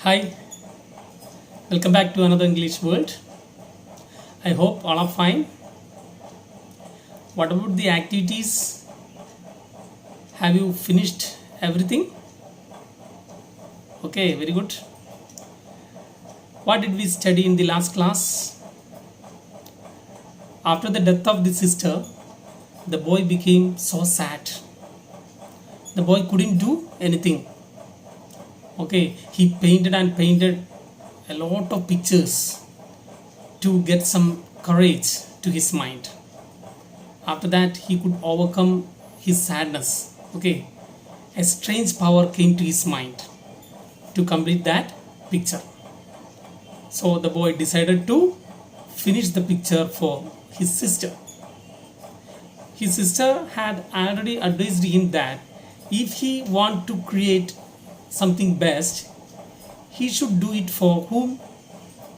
Hi, welcome back to another English world. I hope all are fine. What about the activities? Have you finished everything? Okay, very good. What did we study in the last class? After the death of the sister, the boy became so sad. The boy couldn't do anything. Okay, he painted and painted a lot of pictures to get some courage to his mind. After that, he could overcome his sadness. Okay, a strange power came to his mind to complete that picture. So the boy decided to finish the picture for his sister. His sister had already advised him that if he want to create something best, he should do it for whom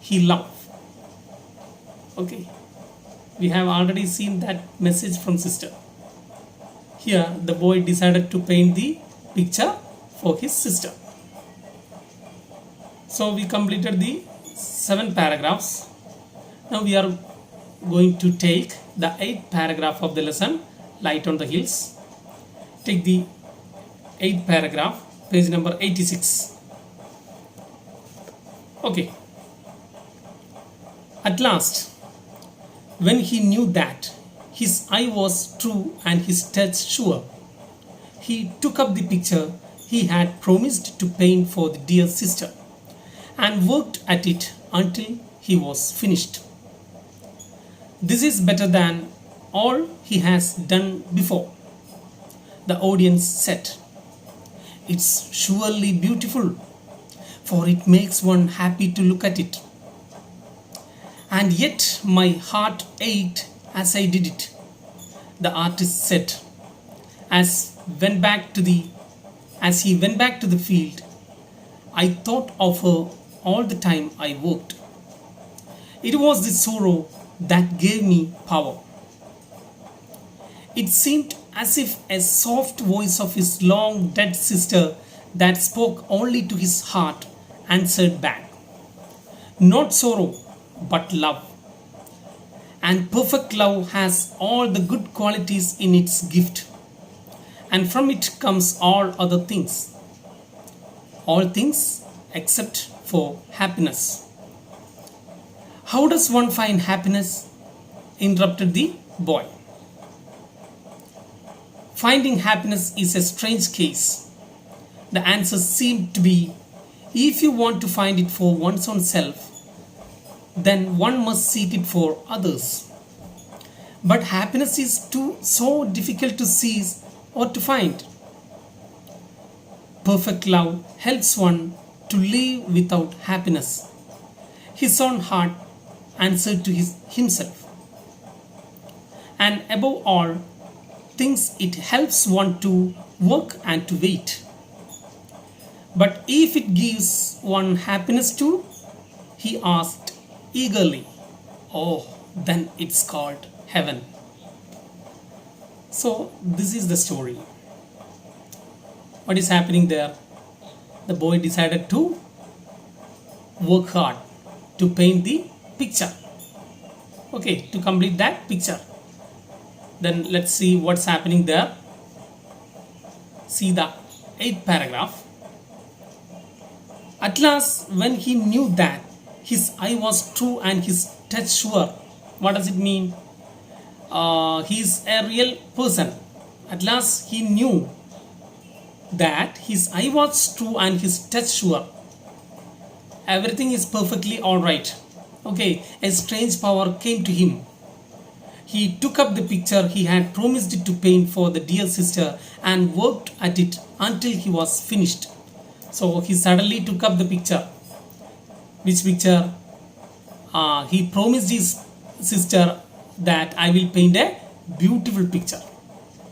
he loves. Okay, we have already seen that message from sister. Here the boy decided to paint the picture for his sister. So we completed the 7 paragraphs. Now we are going to take the 8th paragraph of the lesson, Light on the Hills. Take the 8th paragraph, page number 86. Okay. At last, when he knew that his eye was true and his touch sure, he took up the picture he had promised to paint for the dear sister and worked at it until he was finished. This is better than all he has done before, the audience said. It's surely beautiful, for it makes one happy to look at it. And yet my heart ached as I did it, the artist said, as he went back to the field. I thought of her all the time I worked. It was the sorrow that gave me power. It seemed as if a soft voice of his long dead sister that spoke only to his heart answered back. Not sorrow, but love. And perfect love has all the good qualities in its gift. And from it comes all other things. All things except for happiness. How does one find happiness? Interrupted the boy. Finding happiness is a strange case. The answer seemed to be, if you want to find it for one's own self, then one must seek it for others. But happiness is so difficult to seize or to find. Perfect love helps one to live without happiness. His own heart answered to himself. And above all things, it helps one to work and to wait. But if it gives one happiness too, he asked eagerly, oh, then it's called heaven. So this is the story. What is happening there? The boy decided to work hard to paint the picture. Okay, to complete that picture. Then let's see what's happening there. See the 8th paragraph. At last, when he knew that his eye was true and his touch sure. What does it mean? He is a real person. At last he knew that his eye was true and his touch sure. Everything is perfectly alright. Okay, a strange power came to him. He took up the picture he had promised to paint for the dear sister and worked at it until he was finished. So he suddenly took up the picture. Which picture? He promised his sister that I will paint a beautiful picture.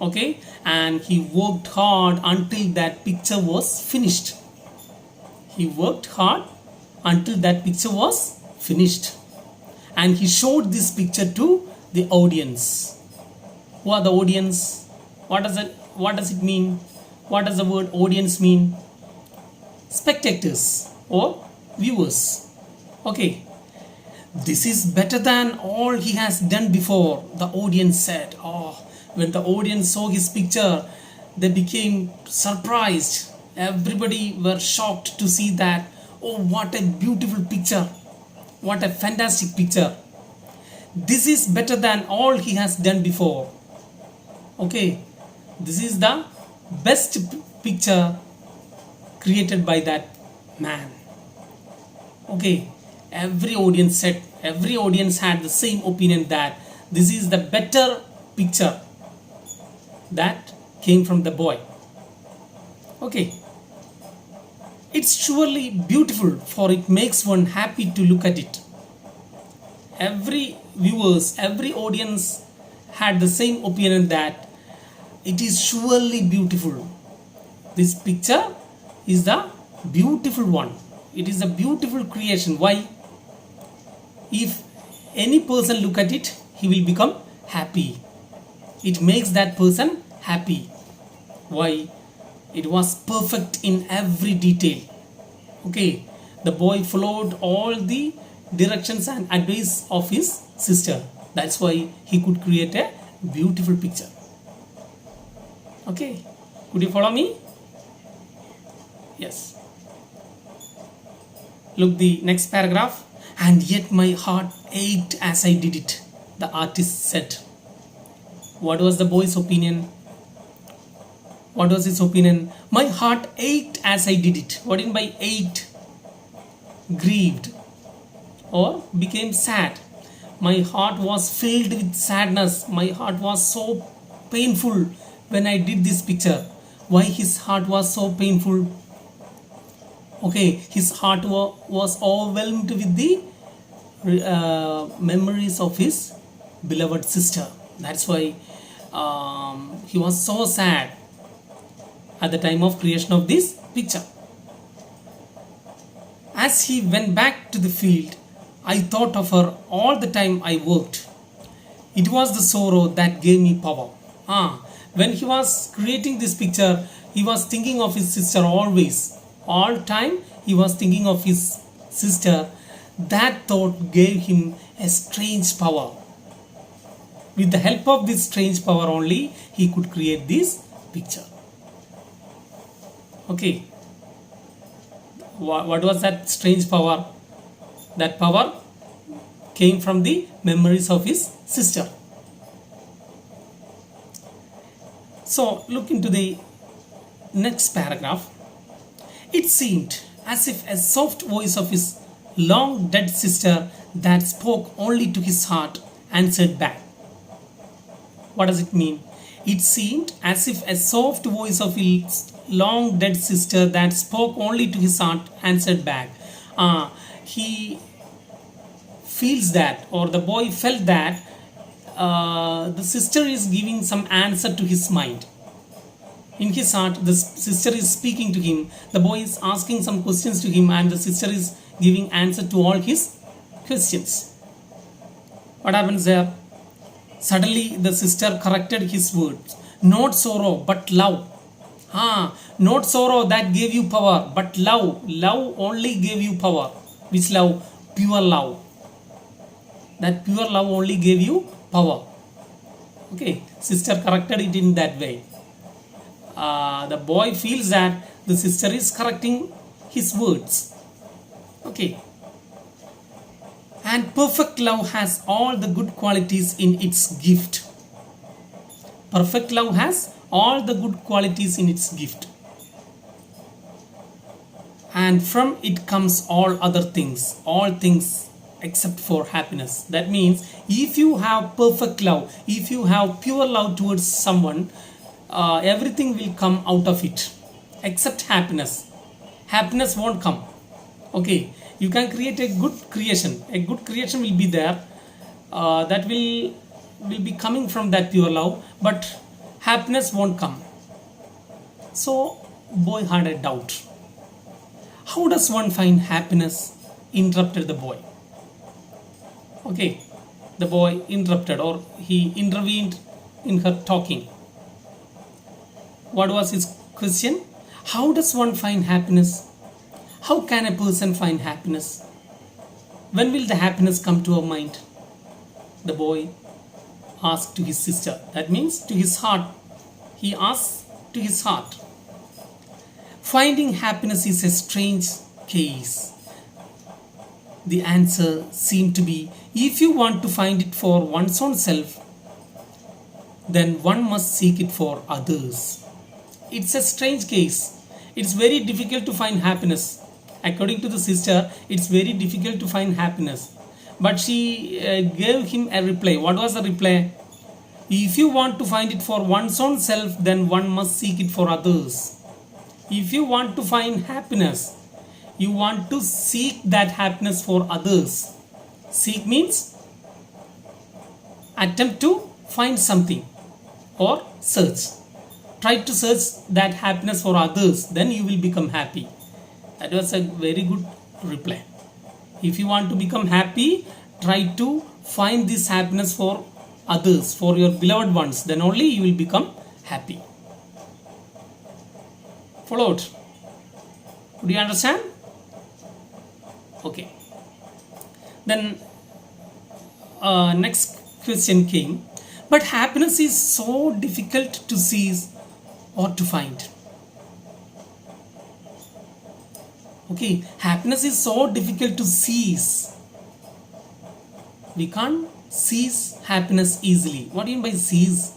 Okay, and he worked hard until that picture was finished. He worked hard until that picture was finished. And he showed this picture to the audience. Who are the audience? What does it mean? What does the word audience mean? Spectators. or viewers. Okay, this is better than all he has done before, the audience said. Oh, when the audience saw his picture, they became surprised. Everybody were shocked to see that. Oh, what a beautiful picture! What a fantastic picture! This is better than all he has done before. Okay, this is the best picture created by that man. Okay, every audience had the same opinion that this is the better picture that came from the boy. Okay, it's surely beautiful, for it makes one happy to look at it. Every audience had the same opinion that it is surely beautiful. This picture is the beautiful one. It is a beautiful creation. Why? If any person look at it, he will become happy. It makes that person happy. Why? It was perfect in every detail. Okay, the boy followed all the directions and advice of his sister. That's why he could create a beautiful picture. Okay, could you follow me? Yes. Look the next paragraph. And yet my heart ached as I did it, the artist said. What was the boy's opinion? What was his opinion? My heart ached as I did it. What in by ached? Grieved or became sad. My heart was filled with sadness. My heart was so painful when I did this picture. Why his heart was so painful? Okay, his heart was overwhelmed with the memories of his beloved sister. That's why he was so sad at the time of creation of this picture. As he went back to the field, I thought of her all the time I worked. It was the sorrow that gave me power. When he was creating this picture, he was thinking of his sister always. All time he was thinking of his sister. That thought gave him a strange power. With the help of this strange power only, he could create this picture. Okay. What was that strange power? That power came from the memories of his sister. So look into the next paragraph. It seemed as if a soft voice of his long dead sister that spoke only to his heart answered back. What does it mean? It seemed as if a soft voice of his long dead sister that spoke only to his heart answered back. He feels that, or the boy felt that the sister is giving some answer to his mind. In his heart, the sister is speaking to him. The boy is asking some questions to him, and the sister is giving answer to all his questions. What happens there? Suddenly, the sister corrected his words. Not sorrow, but love. Not sorrow that gave you power, but love. Love only gave you power. Which love? Pure love. That pure love only gave you power. Okay, sister corrected it in that way. The boy feels that the sister is correcting his words. Okay. And perfect love has all the good qualities in its gift. Perfect love has all the good qualities in its gift. And from it comes all other things, all things except for happiness. That means if you have perfect love, if you have pure love towards someone, everything will come out of it except happiness. Happiness won't come. Okay, you can create a good creation. A good creation will be there, that will be coming from that pure love, but happiness won't come. So boy had a doubt. How does one find happiness? Interrupted the boy. Okay, the boy interrupted, or he intervened in her talking. What was his question? How does one find happiness? How can a person find happiness? When will the happiness come to our mind? The boy asked to his sister. That means to his heart. He asked to his heart. Finding happiness is a strange case. The answer seemed to be, if you want to find it for one's own self, then one must seek it for others. It's a strange case. It's very difficult to find happiness. According to the sister, it's very difficult to find happiness. But she gave him a reply. What was the reply? If you want to find it for one's own self, then one must seek it for others. If you want to find happiness, you want to seek that happiness for others. Seek means attempt to find something or search. Try to search that happiness for others, then you will become happy. That was a very good reply. If you want to become happy, try to find this happiness for others, for your beloved ones, then only you will become happy. Followed? Could you understand? Okay. Then next question came. But happiness is so difficult to seize or to find. Okay, happiness is so difficult to seize. We can't seize happiness easily. What do you mean by seize?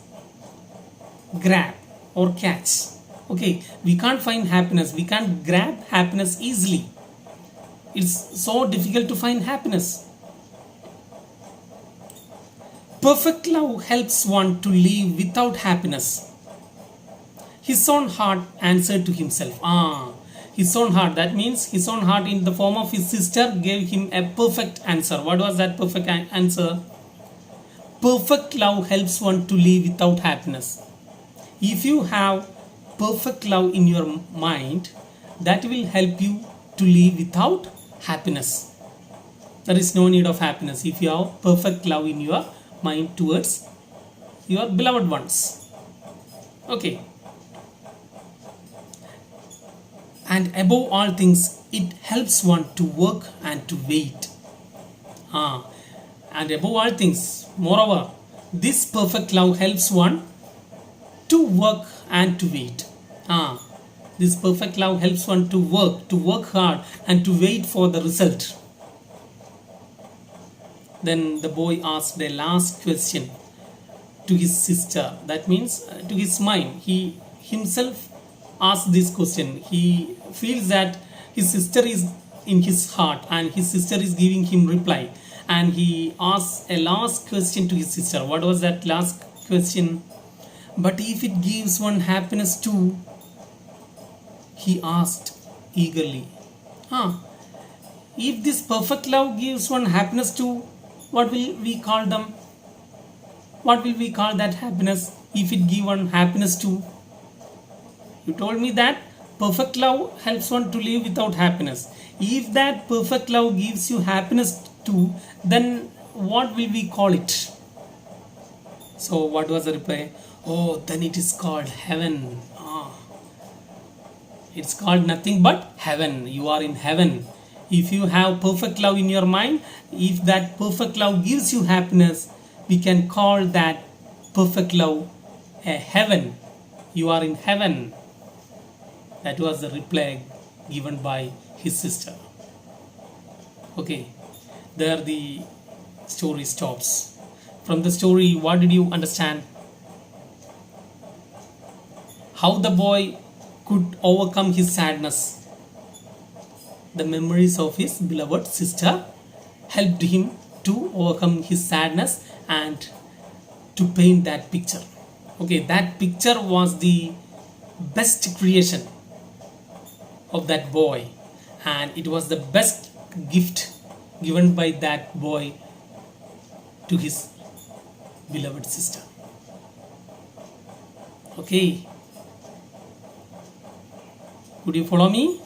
Grab or catch. Okay, we can't find happiness. We can't grab happiness easily. It's so difficult to find happiness. Perfect love helps one to live without happiness. His own heart answered to himself. His own heart. That means his own heart in the form of his sister gave him a perfect answer. What was that perfect answer? Perfect love helps one to live without happiness. If you have perfect love in your mind, that will help you to live without happiness. There is no need of happiness if you have perfect love in your mind towards your beloved ones. Okay. And above all things, it helps one to work and to wait. And above all things, moreover, this perfect love helps one to work and to wait. This perfect love helps one to work hard and to wait for the result. Then the boy asked a last question to his sister. That means to his mind. He himself asked this question. He feels that his sister is in his heart and his sister is giving him reply. And he asked a last question to his sister. What was that last question? But if it gives one happiness too, he asked eagerly. If this perfect love gives one happiness too, what will we call them? What will we call that happiness if it give one happiness too? You told me that perfect love helps one to live without happiness. If that perfect love gives you happiness too, then what will we call it? So what was the reply? Then it is called heaven. It's called nothing but heaven. You are in heaven. If you have perfect love in your mind, if that perfect love gives you happiness, we can call that perfect love a heaven. You are in heaven. That was the reply given by his sister. Okay, there the story stops. From the story, what did you understand? How the boy could overcome his sadness. The memories of his beloved sister helped him to overcome his sadness and to paint that picture. Okay, that picture was the best creation of that boy, and it was the best gift given by that boy to his beloved sister. Okay, could you follow me?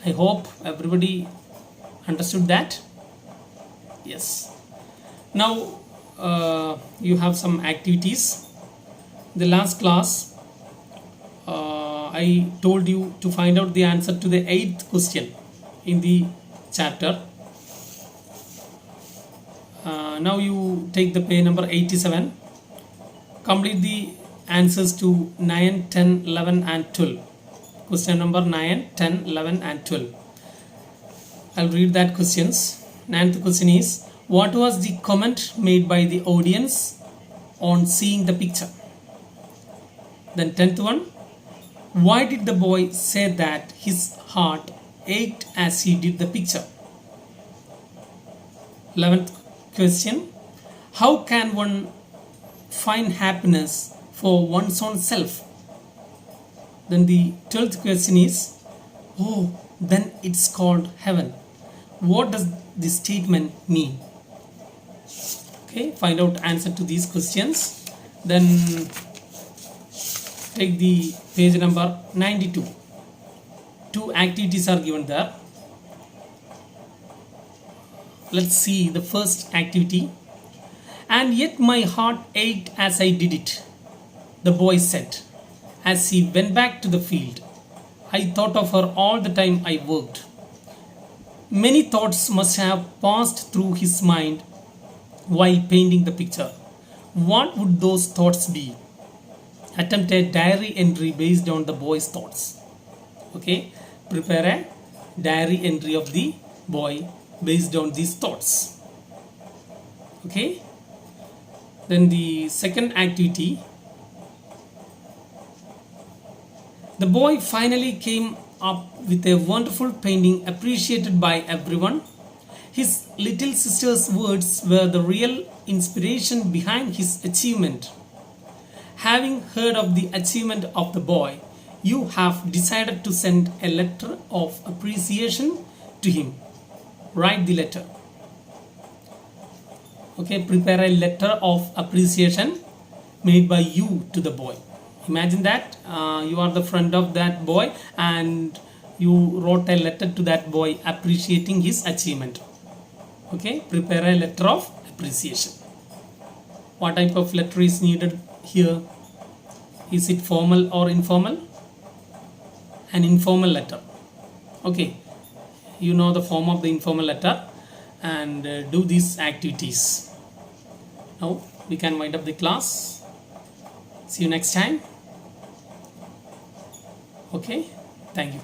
I hope everybody understood that. Yes. Now you have some activities. The last class I told you to find out the answer to the 8th question in the chapter. Now you take the page number 87. Complete the answers to 9, 10, 11 and 12. Question number 9, 10, 11 and 12. I'll read that questions. 9th question is, what was the comment made by the audience on seeing the picture? Then 10th one, why did the boy say that his heart ached as he did the picture? 11th question, how can one find happiness for one's own self? Then the 12th question is, oh, then it's called heaven. What does this statement mean? Okay, find out answer to these questions. Then take the page number 92. Two activities are given there. Let's see the first activity. And yet my heart ached as I did it, the boy said, as he went back to the field. I thought of her all the time I worked. Many thoughts must have passed through his mind while painting the picture. What would those thoughts be? Attempt a diary entry based on the boy's thoughts. Okay, prepare a diary entry of the boy based on these thoughts. Okay, then the second activity, the boy finally came up with a wonderful painting appreciated by everyone. His little sister's words were the real inspiration behind his achievement. Having heard of the achievement of the boy, you have decided to send a letter of appreciation to him. Write the letter. Okay, prepare a letter of appreciation made by you to the boy. Imagine that you are the friend of that boy and you wrote a letter to that boy appreciating his achievement. Okay, prepare a letter of appreciation. What type of letter is needed here? Is it formal or informal? An informal letter. Okay, you know the form of the informal letter and do these activities. Now we can wind up the class. See you next time. Okay, thank you.